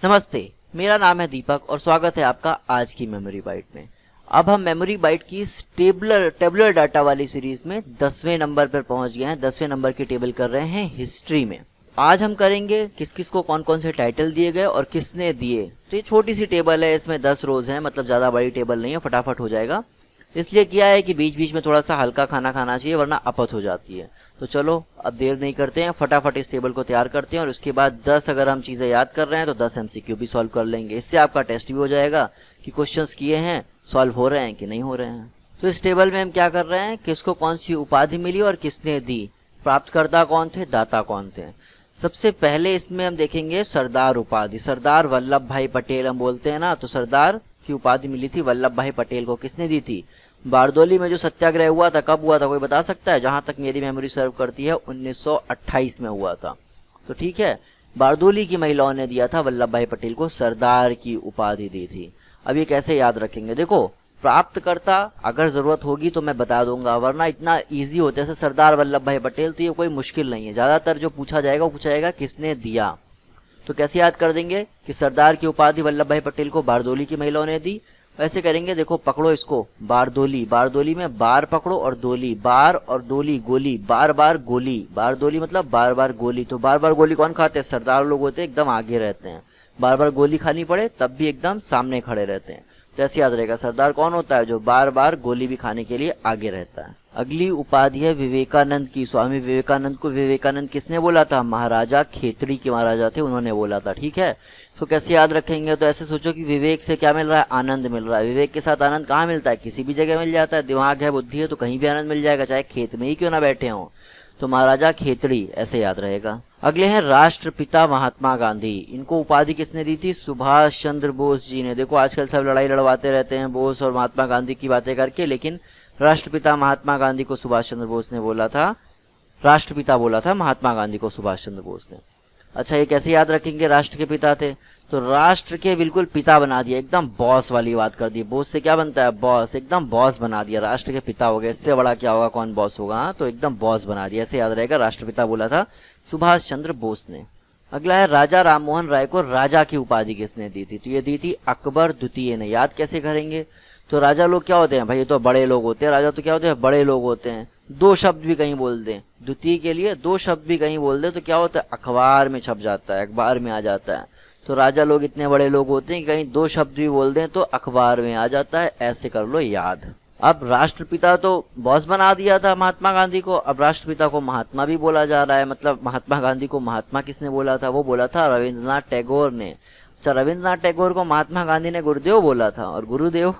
नमस्ते, मेरा नाम है दीपक और स्वागत है आपका आज की मेमोरी बाइट में। अब हम मेमोरी बाइट की टेबुलर डाटा वाली सीरीज में 10वें नंबर पर पहुंच गए हैं। 10वें नंबर की टेबल कर रहे हैं हिस्ट्री में। आज हम करेंगे किस किस को कौन कौन से टाइटल दिए गए और किसने दिए। तो ये छोटी सी टेबल है, इसमें 10 रोज हैं, मतलब ज़्यादा बड़ी टेबल नहीं है, फटाफट हो जाएगा। इसलिए किया है कि बीच बीच में थोड़ा सा हल्का खाना खाना चाहिए, वरना अपच हो जाती है। तो चलो अब देर नहीं करते हैं, फटाफट इस टेबल को तैयार करते हैं और उसके बाद 10 अगर हम चीज़ें याद कर रहे हैं तो 10 एमसीक्यू भी सॉल्व कर लेंगे। इससे आपका टेस्ट भी हो जाएगा कि क्वेश्चंस किए हैं सॉल्व हो रहे हैं कि नहीं हो रहे हैं। तो इस टेबल में हम क्या कर रहे हैं, किसको कौन सी उपाधि मिली और किसने दी, प्राप्तकर्ता कौन थे, दाता कौन थे। सबसे पहले इसमें हम देखेंगे सरदार उपाधि। सरदार वल्लभ भाई पटेल हम बोलते हैं ना, तो सरदार की उपाधि मिली थी वल्लभ भाई पटेल को। किसने दी थी? बारदोली में जो सत्याग्रह हुआ था, कब हुआ था कोई बता सकता है? जहां तक मेरी मेमोरी सर्व करती है 1928 में हुआ था। तो ठीक है, बारदोली की महिलाओं ने दिया था वल्लभ भाई पटेल को सरदार की उपाधि दी थी। अब ये कैसे याद रखेंगे? देखो, प्राप्तकर्ता अगर जरूरत होगी तो मैं बता दूंगा, वरना इतना इजी होता है जैसे सरदार वल्लभ भाई पटेल, तो ये कोई मुश्किल नहीं है। ज्यादातर जो पूछा जाएगा वो पूछा जाएगा किसने दिया। तो कैसे याद कर देंगे कि सरदार की उपाधि वल्लभ भाई पटेल को बारदोली की महिलाओं ने दी। ऐसे करेंगे, देखो पकड़ो इसको, बारदोली। बारदोली में बार पकड़ो और दोली, बार और दोली, गोली, बार बार गोली। बारदोली मतलब बार बार गोली। तो बार बार गोली कौन खाते हैं? सरदार लोग होते हैं, एकदम आगे रहते हैं। बार बार गोली खानी पड़े तब भी एकदम सामने खड़े रहते हैं। तो ऐसे याद रहेगा, सरदार कौन होता है? जो बार बार गोली भी खाने के लिए आगे रहता है। अगली उपाधि है विवेकानंद की। स्वामी विवेकानंद को विवेकानंद किसने बोला था? महाराजा खेतड़ी के महाराजा थे, उन्होंने बोला था। ठीक है, तो कैसे याद रखेंगे? तो ऐसे सोचो कि विवेक से क्या मिल रहा है? आनंद मिल रहा है। विवेक के साथ आनंद कहाँ मिलता है? किसी भी जगह मिल जाता है। दिमाग है, बुद्धि है तो कहीं भी आनंद मिल जाएगा, चाहे खेत में ही क्यों ना बैठे हों। तो महाराजा खेतड़ी, ऐसे याद रहेगा। अगले हैं राष्ट्रपिता महात्मा गांधी। इनको उपाधि किसने दी थी? सुभाष चंद्र बोस जी ने। देखो आजकल सब लड़ाई लड़वाते रहते हैं बोस और महात्मा गांधी की बातें करके, लेकिन राष्ट्रपिता महात्मा गांधी को सुभाष चंद्र बोस ने बोला था। राष्ट्रपिता बोला था महात्मा गांधी को सुभाष चंद्र बोस ने। अच्छा, ये कैसे याद रखेंगे? राष्ट्र के पिता थे तो राष्ट्र के बिल्कुल पिता बना दिया, एकदम बॉस वाली बात कर दी। बॉस से क्या बनता है? बॉस, एकदम बॉस बना दिया, राष्ट्र के पिता हो गए। इससे बड़ा क्या होगा, कौन बॉस होगा? हाँ, तो एकदम बॉस बना दिया, ऐसे याद रहेगा। राष्ट्रपिता बोला था सुभाष चंद्र बोस ने। अगला है राजा राममोहन राय को राजा की उपाधि किसने दी थी? तो ये दी थी अकबर द्वितीय ने। याद कैसे करेंगे? तो राजा लोग क्या होते हैं भाई? ये तो बड़े लोग होते हैं। राजा तो क्या होते हैं? बड़े लोग होते हैं। दो शब्द भी कहीं बोल दें द्वितीय के लिए, दो शब्द भी कहीं बोल दें तो क्या होता है? अखबार में छप जाता है, अखबार में आ जाता है। तो राजा लोग इतने बड़े लोग होते हैं कि कहीं दो शब्द भी बोल दें तो अखबार में आ जाता है, ऐसे कर लो याद। अब राष्ट्रपिता तो बॉस बना दिया था महात्मा गांधी को, अब राष्ट्रपिता को महात्मा भी बोला जा रहा है। मतलब महात्मा गांधी को महात्मा किसने बोला था? वो बोला था रविंद्रनाथ टैगोर ने। अच्छा, रविंद्रनाथ टैगोर को महात्मा गांधी ने गुरुदेव बोला था और गुरुदेव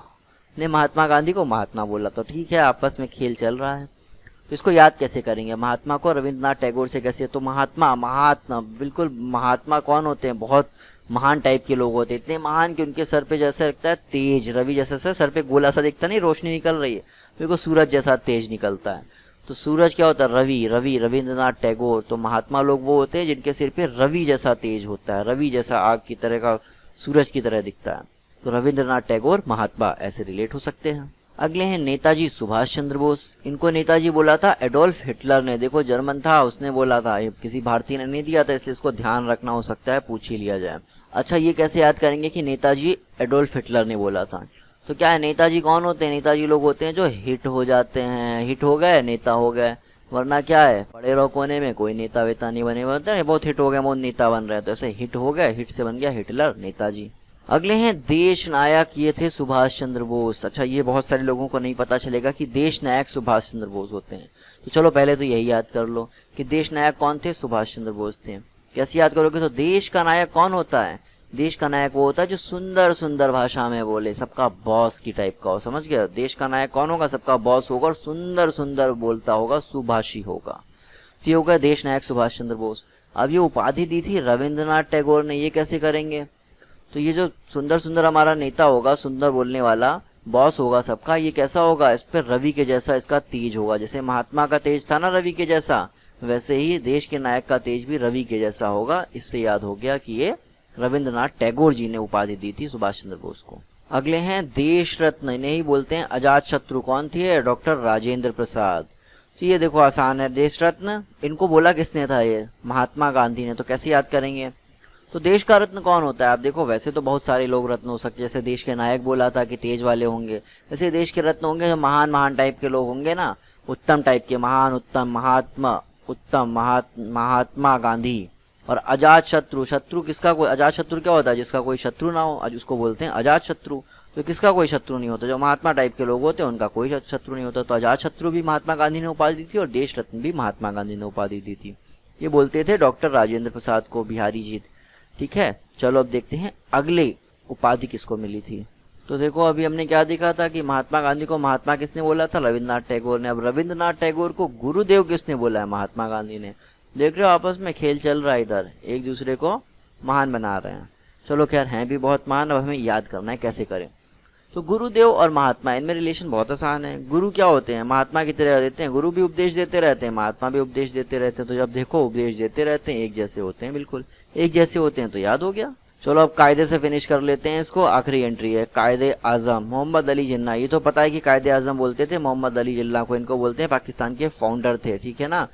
ने महात्मा गांधी को महात्मा बोला। तो ठीक है, आपस में खेल चल रहा है। तो इसको याद कैसे करेंगे? महात्मा को रविंद्रनाथ टैगोर से कैसे? तो महात्मा, महात्मा बिल्कुल, महात्मा कौन होते हैं? बहुत महान टाइप के लोग होते हैं, इतने महान कि उनके सर पे जैसे लगता है तेज, रवि जैसा सर पे गोला सा दिखता नहीं, रोशनी निकल रही है, बिल्कुल सूरज जैसा तेज निकलता है। तो सूरज क्या होता है? रवि। रवि रविंद्रनाथ टैगोर। तो महात्मा लोग वो होते हैं जिनके सिर पे रवि जैसा तेज होता है, रवि जैसा आग की तरह का, सूरज की तरह दिखता है। तो रविंद्रनाथ टैगोर महात्मा, ऐसे रिलेट हो सकते हैं। अगले हैं नेताजी सुभाष चंद्र बोस। इनको नेताजी बोला था एडोल्फ हिटलर ने। देखो जर्मन था, उसने बोला था, किसी भारतीय ने नहीं दिया था, इसलिए इसको ध्यान रखना, हो सकता है पूछ ही लिया जाए। अच्छा, ये कैसे याद करेंगे कि नेताजी एडोल्फ हिटलर ने बोला था? तो क्या है, नेताजी कौन होते हैं? नेताजी लोग होते हैं जो हिट हो जाते हैं, हिट हो गए नेता हो गए। वरना क्या है, पड़े रहो कोने में, कोई नेता वेता नहीं बने, बनते हैं बहुत हिट हो गए, बहुत नेता बन रहे हैं। तो ऐसे हिट हो गए, हिट से बन गया हिटलर, नेताजी। अगले हैं देश नायक, ये थे सुभाष चंद्र बोस। अच्छा, ये बहुत सारे लोगों को नहीं पता चलेगा कि देश नायक सुभाष चंद्र बोस होते हैं। तो चलो पहले तो यही याद कर लो कि देश नायक कौन थे? सुभाष चंद्र बोस थे। कैसे याद करोगे? तो देश का नायक कौन होता है? देश का नायक वो होता है जो सुंदर सुंदर भाषा में बोले, सबका बॉस की टाइप का हो। समझ गया? देश का नायक कौन होगा? सबका बॉस होगा और सुंदर सुंदर बोलता होगा, सुभाषी होगा। तो ये होगा देश नायक सुभाष चंद्र बोस। अब ये उपाधि दी थी रविंद्रनाथ टैगोर ने। ये कैसे करेंगे? तो ये जो सुंदर सुंदर हमारा नेता होगा, सुंदर बोलने वाला बॉस होगा सबका, ये कैसा होगा? इस पर रवि के जैसा इसका तेज होगा। जैसे महात्मा का तेज था ना रवि के जैसा, वैसे ही देश के नायक का तेज भी रवि के जैसा होगा। इससे याद हो गया कि ये रविंद्रनाथ टैगोर जी ने उपाधि दी थी सुभाष चंद्र बोस को। अगले हैं देश रत्न, इन्हें ही बोलते हैं अजात शत्रु। कौन थे? डॉक्टर राजेंद्र प्रसाद। तो ये देखो आसान है, देश रत्न इनको बोला किसने था? ये महात्मा गांधी ने। तो कैसे याद करेंगे? तो देश का रत्न कौन होता है? आप देखो, वैसे तो बहुत सारे लोग रत्न हो सकते हैं, जैसे देश के नायक बोला था कि तेज वाले होंगे, वैसे देश के रत्न होंगे जो महान महान टाइप के लोग होंगे ना, उत्तम टाइप के, महान, उत्तम, महात्मा, उत्तम, महात्मा गांधी। और अजात शत्रु, शत्रु किसका कोई, अजात शत्रु क्या होता है? जिसका कोई शत्रु ना हो, आज उसको बोलते हैं अजात शत्रु। तो किसका कोई शत्रु नहीं होता, जो महात्मा टाइप के लोग होते हैं उनका कोई शत्रु नहीं होता। तो अजात शत्रु भी महात्मा गांधी ने उपाधि दी थी और देश रत्न भी महात्मा गांधी ने उपाधि दी थी। ये बोलते थे डॉक्टर राजेंद्र प्रसाद को, बिहारी जी। ठीक है, चलो अब देखते हैं अगले उपाधि किसको मिली थी। तो देखो, अभी हमने क्या देखा था कि महात्मा गांधी को महात्मा किसने बोला था? रविन्द्रनाथ टैगोर ने। अब रविन्द्रनाथ टैगोर को गुरुदेव किसने बोला है? महात्मा गांधी ने। देख रहे हो आपस में खेल चल रहा है, इधर एक दूसरे को महान बना रहे हैं। चलो खैर, हैं भी बहुत महान, अब हमें याद करना है कैसे करें। तो गुरुदेव और महात्मा, इनमें रिलेशन बहुत आसान है। गुरु क्या होते हैं? महात्मा की तरह देते हैं, गुरु भी उपदेश देते रहते हैं, महात्मा भी उपदेश देते रहते हैं। तो जब देखो उपदेश देते रहते हैं, एक जैसे होते हैं, बिल्कुल एक जैसे होते हैं, तो याद हो गया। चलो अब कायदे से फिनिश कर लेते हैं इसको। आखिरी एंट्री है कायदे आजम, मोहम्मद अली जिन्ना। ये तो पता है कि कायदे आजम बोलते थे मोहम्मद अली जिन्ना को, इनको बोलते हैं पाकिस्तान के फाउंडर थे। ठीक है ना।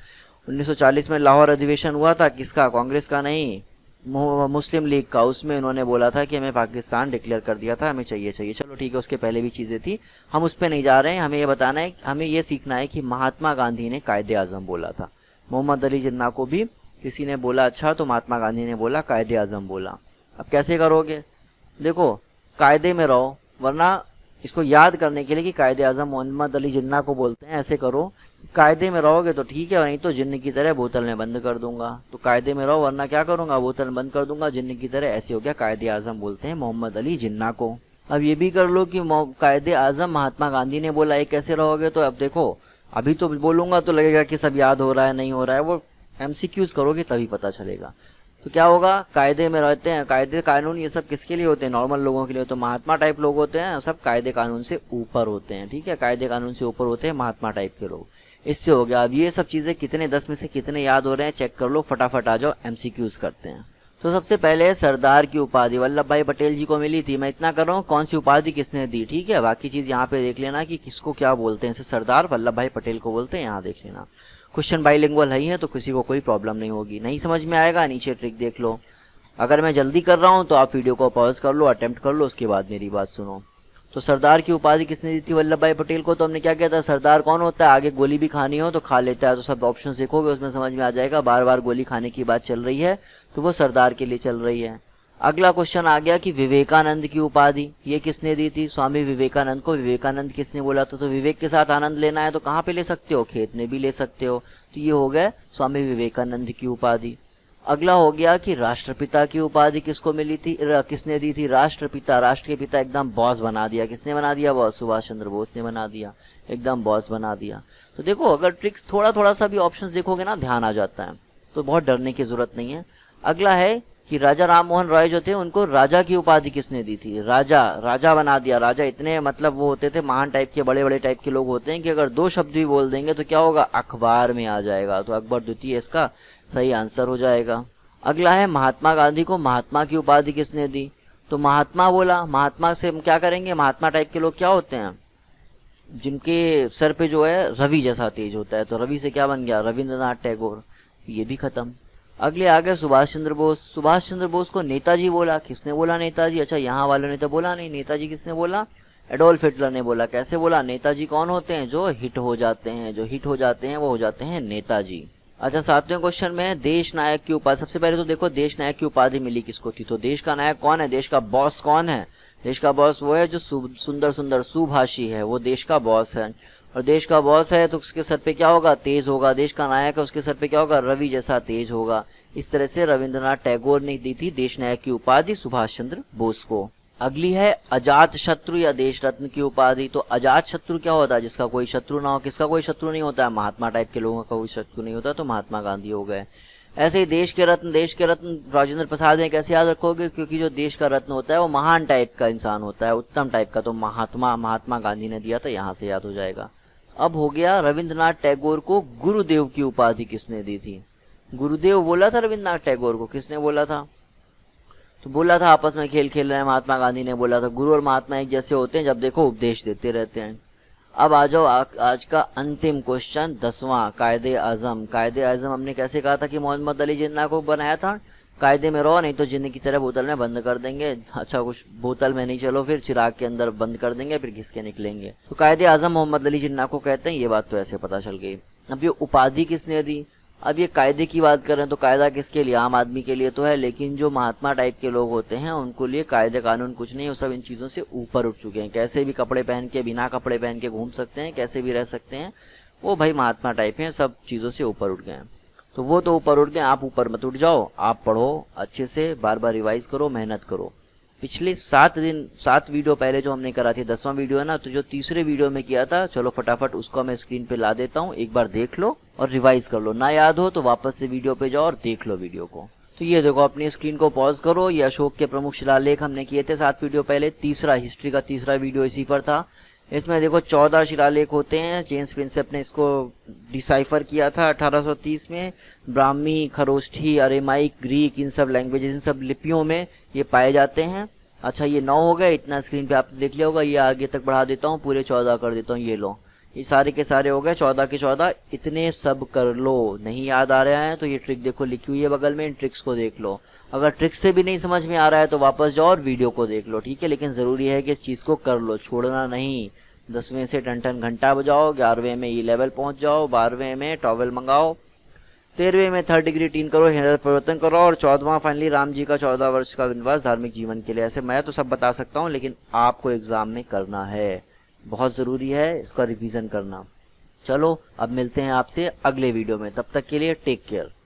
1940 में लाहौर अधिवेशन हुआ था, किसका? कांग्रेस का नहीं, मुस्लिम लीग का। उसमें उन्होंने बोला था कि हमें पाकिस्तान डिक्लेयर कर दिया था, हमें चाहिए। चलो ठीक है, उसके पहले भी चीजें थी, हम उस पर नहीं जा रहे हैं। हमें ये बताना है, हमें ये सीखना है कि महात्मा गांधी ने कायदे आजम बोला था। मोहम्मद अली जिन्ना को भी किसी ने बोला अच्छा, तो महात्मा गांधी ने बोला, कायदे आजम बोला। अब कैसे करोगे? देखो, कायदे में रहो, वरना इसको याद करने के लिए कि कायदे आजम मोहम्मद अली जिन्ना को बोलते हैं, ऐसे करो, कायदे में रहोगे तो ठीक है, नहीं तो जिन्न की तरह बोतल में बंद कर दूंगा। तो कायदे में रहो, वरना क्या करूंगा? बोतल बंद कर दूंगा जिन्न की तरह। ऐसे हो गया, कायदे आजम बोलते हैं मोहम्मद अली जिन्ना को। अब ये भी कर लो कि कायदे आजम महात्मा गांधी ने बोला, ये कैसे रहोगे? तो अब देखो, अभी तो बोलूंगा तो लगेगा कि सब याद हो रहा है, नहीं हो रहा है, वो MCQs करोगे तभी पता चलेगा। तो क्या होगा? कायदे में रहते हैं, कायदे कानून ये सब किसके लिए होते हैं? नॉर्मल लोगों के लिए। तो महात्मा टाइप लोग होते हैं, सब कायदे कानून से ऊपर होते हैं। ठीक है, कायदे कानून से ऊपर होते हैं महात्मा टाइप के लोग। इससे हो गया। अब ये सब चीजें कितने 10 में से कितने याद हो रहे हैं चेक कर लो, फटाफट आ जाओ, MCQs करते हैं। तो सबसे पहले सरदार की उपाधि वल्लभ भाई पटेल जी को मिली थी। मैं इतना कर रहा हूँ कौन सी उपाधि किसने दी, ठीक है। बाकी चीज यहाँ पे देख लेना कि किसको क्या बोलते हैं। इसे सरदार वल्लभ भाई पटेल को बोलते हैं, यहाँ देख लेना। क्वेश्चन बाइलिंगुअल है तो किसी को कोई प्रॉब्लम नहीं होगी। नहीं समझ में आएगा, नीचे ट्रिक देख लो। अगर मैं जल्दी कर रहा हूँ तो आप वीडियो को पॉज कर लो, अटेम्प्ट कर लो, उसके बाद मेरी बात सुनो। तो सरदार की उपाधि किसने दी थी वल्लभ भाई पटेल को? तो हमने क्या किया था, सरदार कौन होता है? आगे गोली भी खानी हो तो खा लेता है। तो सब ऑप्शंस देखोगे उसमें समझ में आ जाएगा, बार बार गोली खाने की बात चल रही है तो वो सरदार के लिए चल रही है। अगला क्वेश्चन आ गया कि विवेकानंद की उपाधि ये किसने दी थी? स्वामी विवेकानंद को। विवेकानंद किसने बोला था? तो विवेक के साथ आनंद लेना है तो कहाँ पे ले सकते हो? खेत में भी ले सकते हो। तो ये हो गया स्वामी विवेकानंद की उपाधि। अगला हो गया कि राष्ट्रपिता की उपाधि किसको मिली थी, किसने दी थी? राष्ट्रपिता। राष्ट्र के पिता एकदम बॉस बना दिया। किसने बना दिया? बॉस सुभाष चंद्र बोस ने बना दिया, एकदम बॉस बना दिया। तो देखो, अगर ट्रिक्स थोड़ा थोड़ा सा भी ऑप्शंस देखोगे ना, ध्यान आ जाता है, तो बहुत डरने की जरूरत नहीं है। अगला है कि राजा राम मोहन रॉय जो थे उनको राजा की उपाधि किसने दी थी? राजा, राजा बना दिया। राजा इतने मतलब वो होते थे, महान टाइप के, बड़े बड़े टाइप के लोग होते हैं कि अगर 2 शब्द भी बोल देंगे तो क्या होगा? अखबार में आ जाएगा। तो अकबर द्वितीय इसका सही आंसर हो जाएगा। अगला है महात्मा गांधी को महात्मा की उपाधि किसने दी? तो महात्मा बोला। महात्मा से हम क्या करेंगे? महात्मा टाइप के लोग क्या होते हैं? जिनके सर पे जो है रवि जैसा तेज होता है। तो रवि से क्या बन गया? रविंद्रनाथ टैगोर। ये भी खत्म। अगले आ गए सुभाष चंद्र बोस। सुभाष चंद्र बोस को नेताजी बोला। किसने बोला नेताजी? अच्छा, यहाँ वालों ने तो बोला नहीं। नेताजी किसने बोला? एडोल्फ हिटलर ने बोला। कैसे बोला? नेताजी कौन होते हैं? जो हिट हो जाते हैं, जो हिट हो जाते हैं वो हो जाते हैं नेताजी। अच्छा, 7वें क्वेश्चन में देश नायक की उपाधि। सबसे पहले तो देखो, देश नायक की उपाधि मिली किसको थी? तो देश का नायक कौन है? देश का बॉस कौन है? देश का बॉस वो है जो सुंदर सुंदर सुभाषी है, वो देश का बॉस है। और देश का बॉस है तो उसके सर पे क्या होगा? तेज होगा। देश का नायक है, उसके सर पे क्या होगा? रवि जैसा तेज होगा। इस तरह से रविंद्रनाथ टैगोर ने दी थी देश नायक की उपाधि सुभाष चंद्र बोस को। अगली है अजात शत्रु या देश रत्न की उपाधि। तो अजात शत्रु क्या होता है? जिसका कोई शत्रु ना हो। किसका कोई शत्रु नहीं होता है? महात्मा टाइप के लोगों का कोई शत्रु नहीं होता, तो महात्मा गांधी हो गए। ऐसे ही देश के रत्न राजेंद्र प्रसाद ने। कैसे याद रखोगे? क्योंकि जो देश का रत्न होता है वो महान टाइप का इंसान होता है, उत्तम टाइप का। तो महात्मा गांधी ने दिया था, यहाँ से याद हो जाएगा। अब हो गया रविंद्रनाथ टैगोर को गुरुदेव की उपाधि किसने दी थी? गुरुदेव बोला था रविंद्रनाथ टैगोर को। किसने बोला था? तो बोला था आपस में खेल खेल रहे हैं, महात्मा गांधी ने बोला था। गुरु और महात्मा एक जैसे होते हैं, जब देखो उपदेश देते रहते हैं। अब आ जाओ आज का अंतिम क्वेश्चन, 10वां, कायदे आजम। कायदे आजम हमने कैसे कहा था कि मोहम्मद अली जिन्ना को बनाया था? कायदे में रहो, नहीं तो जिन्न की तरह बोतल में बंद कर देंगे। अच्छा कुछ बोतल में नहीं, चलो फिर चिराग के अंदर बंद कर देंगे, फिर घिस के निकलेंगे। तो कायदे आजम मोहम्मद अली जिन्ना को कहते हैं, ये बात तो ऐसे पता चल गई। अब ये उपाधि किसने दी? अब ये कायदे की बात करें तो कायदा किसके लिए? आम आदमी के लिए तो है, लेकिन जो महात्मा टाइप के लोग होते हैं उनको लिए कायदे कानून कुछ नहीं, वो सब इन चीज़ों से ऊपर उठ चुके हैं। कैसे भी कपड़े पहन के, बिना कपड़े पहन के घूम सकते हैं, कैसे भी रह सकते हैं, वो भाई महात्मा टाइप हैं, सब चीज़ों से ऊपर उठ गए हैं। तो वो तो ऊपर उठ गए, आप ऊपर मत उठ जाओ। आप पढ़ो अच्छे से, बार बार रिवाइज करो, मेहनत करो। पिछले 7 वीडियो पहले जो हमने करा थी, 10वां वीडियो है ना, तो जो तीसरे वीडियो में किया था, चलो फटाफट उसको मैं स्क्रीन पे ला देता हूँ, एक बार देख लो और रिवाइज कर लो। ना याद हो तो वापस से वीडियो पे जाओ और देख लो वीडियो को। तो ये देखो, अपनी स्क्रीन को पॉज करो। ये अशोक के प्रमुख शिलालेख हमने किए थे 7 वीडियो पहले। तीसरा हिस्ट्री का तीसरा वीडियो इसी पर था। इसमें देखो 14 शिलालेख होते हैं। जेम्स प्रिंसेप ने इसको डिसाइफर किया था 1830 में। ब्राह्मी, खरोष्ठी, अरेमाइक, ग्रीक, इन सब लैंग्वेजेस, इन सब लिपियों में ये पाए जाते हैं। अच्छा ये 9 हो गए, इतना स्क्रीन पे आपने देख लिया होगा। ये आगे तक बढ़ा देता हूँ, पूरे 14 कर देता हूँ। ये लो, ये सारे के सारे हो गए 14 के 14। इतने सब कर लो। नहीं याद आ रहा है तो ये ट्रिक देखो लिखी हुई है बगल में, इन ट्रिक्स को देख लो। अगर ट्रिक से भी नहीं समझ में आ रहा है तो वापस जाओ और वीडियो को देख लो, ठीक है। लेकिन ज़रूरी है कि इस चीज़ को कर लो, छोड़ना नहीं। 10वें से टन टन घंटा बजाओ, 11वें में ई लेवल पहुंच जाओ, 12वें में टॉवेल मंगाओ, 13वें में 3rd डिग्री टीन करो, हिरल परिवर्तन करो, और 14वां फाइनली राम जी का 14 वर्ष का वनवास धार्मिक जीवन के लिए। ऐसे मैं तो सब बता सकता हूँ, लेकिन आपको एग्जाम में करना है, बहुत ज़रूरी है इसका रिवीजन करना। चलो अब मिलते हैं आपसे अगले वीडियो में, तब तक के लिए टेक केयर।